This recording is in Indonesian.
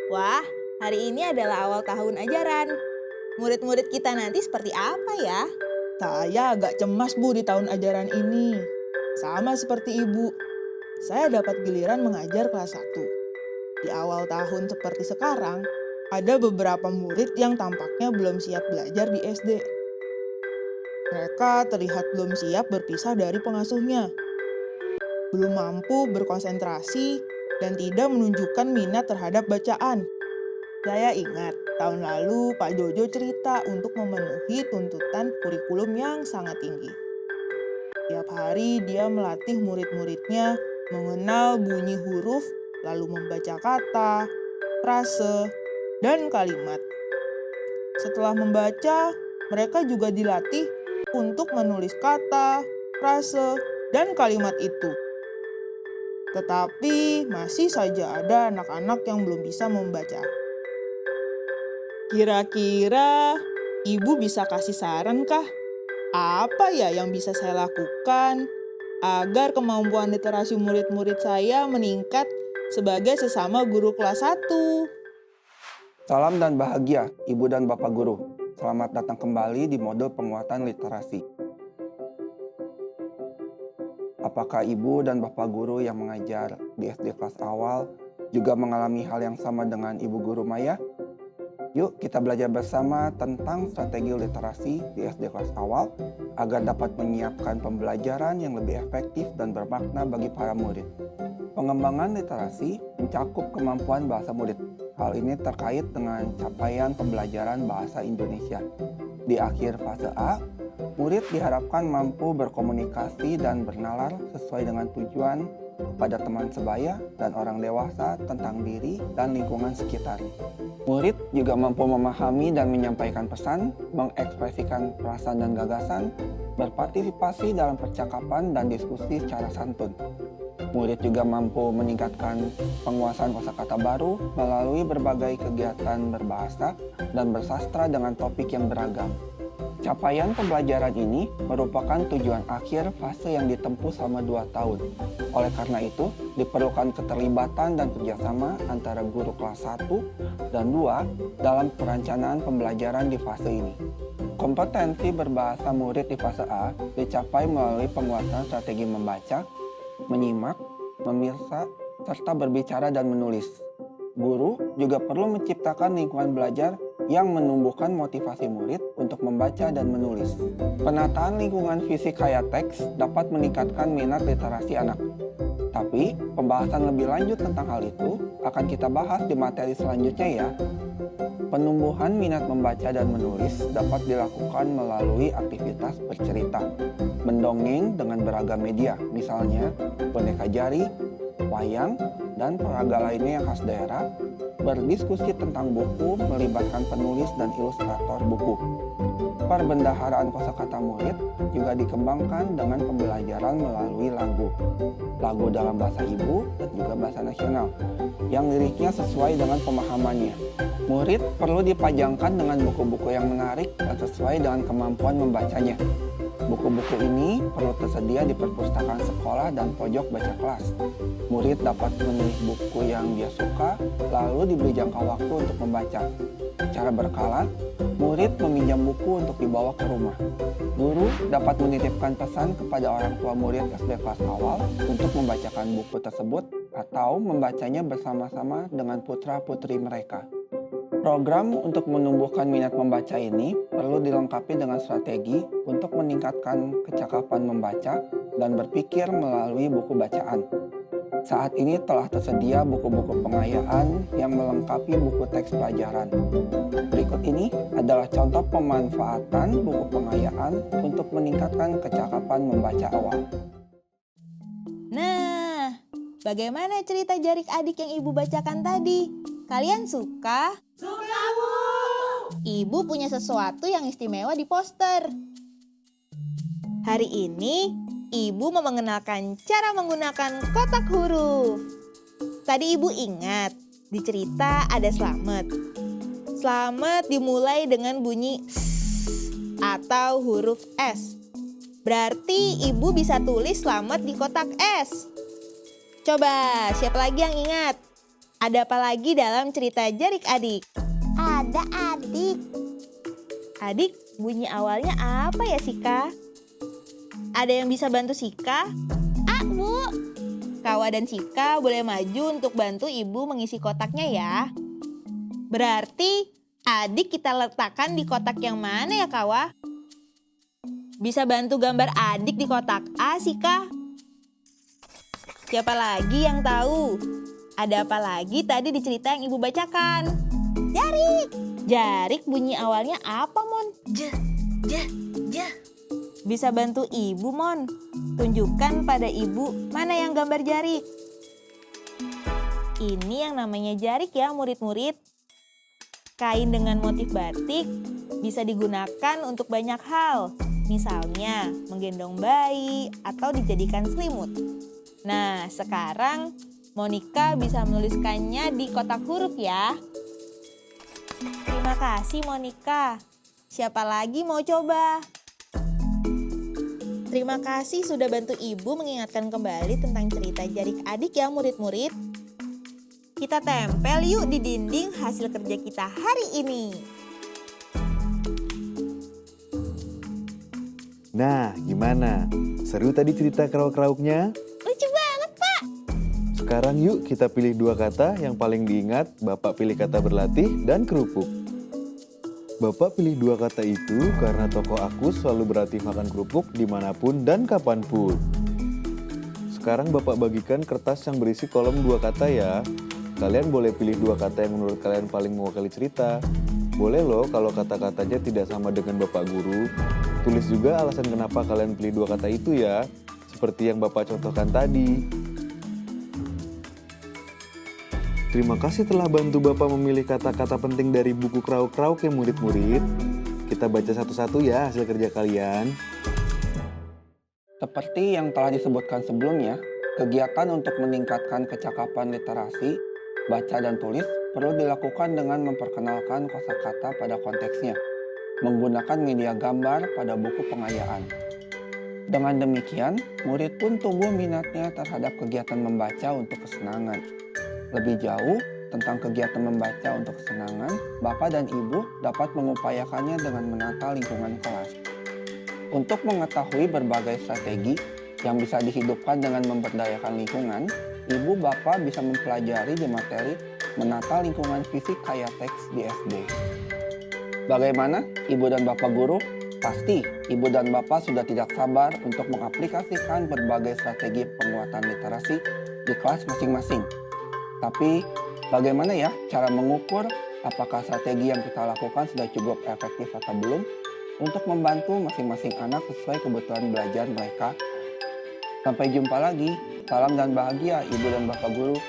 Wah, hari ini adalah awal tahun ajaran. Murid-murid kita nanti seperti apa ya? Saya agak cemas Bu di tahun ajaran ini. Sama seperti Ibu, saya dapat giliran mengajar kelas 1. Di awal tahun seperti sekarang, ada beberapa murid yang tampaknya belum siap belajar di SD. Mereka terlihat belum siap berpisah dari pengasuhnya, belum mampu berkonsentrasi, dan tidak menunjukkan minat terhadap bacaan. Saya ingat tahun lalu Pak Jojo cerita untuk memenuhi tuntutan kurikulum yang sangat tinggi. Tiap hari dia melatih murid-muridnya mengenal bunyi huruf, lalu membaca kata, frase, dan kalimat. Setelah membaca, mereka juga dilatih untuk menulis kata, frase, dan kalimat itu. Tetapi masih saja ada anak-anak yang belum bisa membaca. Kira-kira Ibu bisa kasih saran kah? Apa ya yang bisa saya lakukan agar kemampuan literasi murid-murid saya meningkat sebagai sesama guru kelas 1? Salam dan bahagia, Ibu dan Bapak Guru. Selamat datang kembali di modul penguatan literasi. Apakah Ibu dan Bapak Guru yang mengajar di SD kelas awal juga mengalami hal yang sama dengan Ibu Guru Maya? Yuk kita belajar bersama tentang strategi literasi di SD kelas awal agar dapat menyiapkan pembelajaran yang lebih efektif dan bermakna bagi para murid. Pengembangan literasi mencakup kemampuan bahasa murid. Hal ini terkait dengan capaian pembelajaran bahasa Indonesia. Di akhir fase A, murid diharapkan mampu berkomunikasi dan bernalar sesuai dengan tujuan kepada teman sebaya dan orang dewasa tentang diri dan lingkungan sekitar. Murid juga mampu memahami dan menyampaikan pesan, mengekspresikan perasaan dan gagasan, berpartisipasi dalam percakapan dan diskusi secara santun. Murid juga mampu meningkatkan penguasaan kosakata baru melalui berbagai kegiatan berbahasa dan bersastra dengan topik yang beragam. Capaian pembelajaran ini merupakan tujuan akhir fase yang ditempuh selama 2 tahun. Oleh karena itu, diperlukan keterlibatan dan kerjasama antara guru kelas 1 dan 2 dalam perencanaan pembelajaran di fase ini. Kompetensi berbahasa murid di fase A dicapai melalui penguatan strategi membaca, menyimak, memirsa, serta berbicara dan menulis. Guru juga perlu menciptakan lingkungan belajar yang menumbuhkan motivasi murid untuk membaca dan menulis. Penataan lingkungan fisik kayak teks dapat meningkatkan minat literasi anak. Tapi, pembahasan lebih lanjut tentang hal itu akan kita bahas di materi selanjutnya ya. Penumbuhan minat membaca dan menulis dapat dilakukan melalui aktivitas bercerita, mendongeng dengan beragam media, misalnya boneka jari, wayang, dan peraga lainnya yang khas daerah, berdiskusi tentang buku melibatkan penulis dan ilustrator buku. Perbendaharaan kosakata murid juga dikembangkan dengan pembelajaran melalui lagu dalam bahasa ibu dan juga bahasa nasional, yang liriknya sesuai dengan pemahamannya. Murid perlu dipajangkan dengan buku-buku yang menarik dan sesuai dengan kemampuan membacanya. Buku-buku ini perlu tersedia di perpustakaan sekolah dan pojok baca kelas. Murid dapat memilih buku yang dia suka, lalu diberi jangka waktu untuk membaca. Secara berkala, murid meminjam buku untuk dibawa ke rumah. Guru dapat menitipkan pesan kepada orang tua murid SD kelas awal untuk membacakan buku tersebut atau membacanya bersama-sama dengan putra-putri mereka. Program untuk menumbuhkan minat membaca ini perlu dilengkapi dengan strategi untuk meningkatkan kecakapan membaca dan berpikir melalui buku bacaan. Saat ini telah tersedia buku-buku pengayaan yang melengkapi buku teks pelajaran. Berikut ini adalah contoh pemanfaatan buku pengayaan untuk meningkatkan kecakapan membaca awal. Nah, bagaimana cerita Jarik Adik yang Ibu bacakan tadi? Kalian suka? Suka, Bu! Ibu punya sesuatu yang istimewa di poster. Hari ini, Ibu mau mengenalkan cara menggunakan kotak huruf. Tadi Ibu ingat, di cerita ada Slamet. Slamet dimulai dengan bunyi S atau huruf S. Berarti Ibu bisa tulis Slamet di kotak S. Coba, siapa lagi yang ingat? Ada apa lagi dalam cerita Jarik Adik? Ada adik. Adik, bunyi awalnya apa ya Sika? Ada yang bisa bantu Sika? Bu. Kawa dan Sika boleh maju untuk bantu ibu mengisi kotaknya ya. Berarti adik kita letakkan di kotak yang mana ya Kawa? Bisa bantu gambar adik di kotak A Sika? Siapa lagi yang tahu? Ada apa lagi tadi di cerita yang ibu bacakan? Jarik. Jarik bunyi awalnya apa Mon? J. Bisa bantu ibu Mon? Tunjukkan pada ibu mana yang gambar jarik. Ini yang namanya jarik ya murid-murid. Kain dengan motif batik bisa digunakan untuk banyak hal. Misalnya menggendong bayi atau dijadikan selimut. Nah sekarang Monica bisa menuliskannya di kotak huruf ya. Terima kasih Monica. Siapa lagi mau coba? Terima kasih sudah bantu ibu mengingatkan kembali tentang cerita Jarik Adik ya murid-murid. Kita tempel yuk di dinding hasil kerja kita hari ini. Nah, gimana? Seru tadi cerita kerauk-kerauknya? Lucu banget, Pak. Sekarang yuk kita pilih 2 kata yang paling diingat. Bapak pilih kata berlatih dan kerupuk. Bapak pilih 2 kata itu karena tokoh aku selalu berlatih makan kerupuk dimanapun dan kapanpun. Sekarang Bapak bagikan kertas yang berisi kolom 2 kata ya. Kalian boleh pilih 2 kata yang menurut kalian paling mewakili cerita. Boleh loh kalau kata-katanya tidak sama dengan Bapak Guru. Tulis juga alasan kenapa kalian pilih 2 kata itu ya. Seperti yang Bapak contohkan tadi. Terima kasih telah bantu Bapak memilih kata-kata penting dari buku Krauk-Krauk ya murid-murid. Kita baca satu-satu ya hasil kerja kalian. Seperti yang telah disebutkan sebelumnya, kegiatan untuk meningkatkan kecakapan literasi, baca dan tulis perlu dilakukan dengan memperkenalkan kosakata pada konteksnya, menggunakan media gambar pada buku pengayaan. Dengan demikian, murid pun tumbuh minatnya terhadap kegiatan membaca untuk kesenangan. Lebih jauh tentang kegiatan membaca untuk kesenangan, Bapak dan Ibu dapat mengupayakannya dengan menata lingkungan kelas. Untuk mengetahui berbagai strategi yang bisa dihidupkan dengan memberdayakan lingkungan, Ibu Bapak bisa mempelajari di materi menata lingkungan fisik kayak teks di SD. Bagaimana Ibu dan Bapak Guru? Pasti Ibu dan Bapak sudah tidak sabar untuk mengaplikasikan berbagai strategi penguatan literasi di kelas masing-masing. Tapi bagaimana ya cara mengukur apakah strategi yang kita lakukan sudah cukup efektif atau belum untuk membantu masing-masing anak sesuai kebutuhan belajar mereka? Sampai jumpa lagi. Salam dan bahagia Ibu dan Bapak Guru.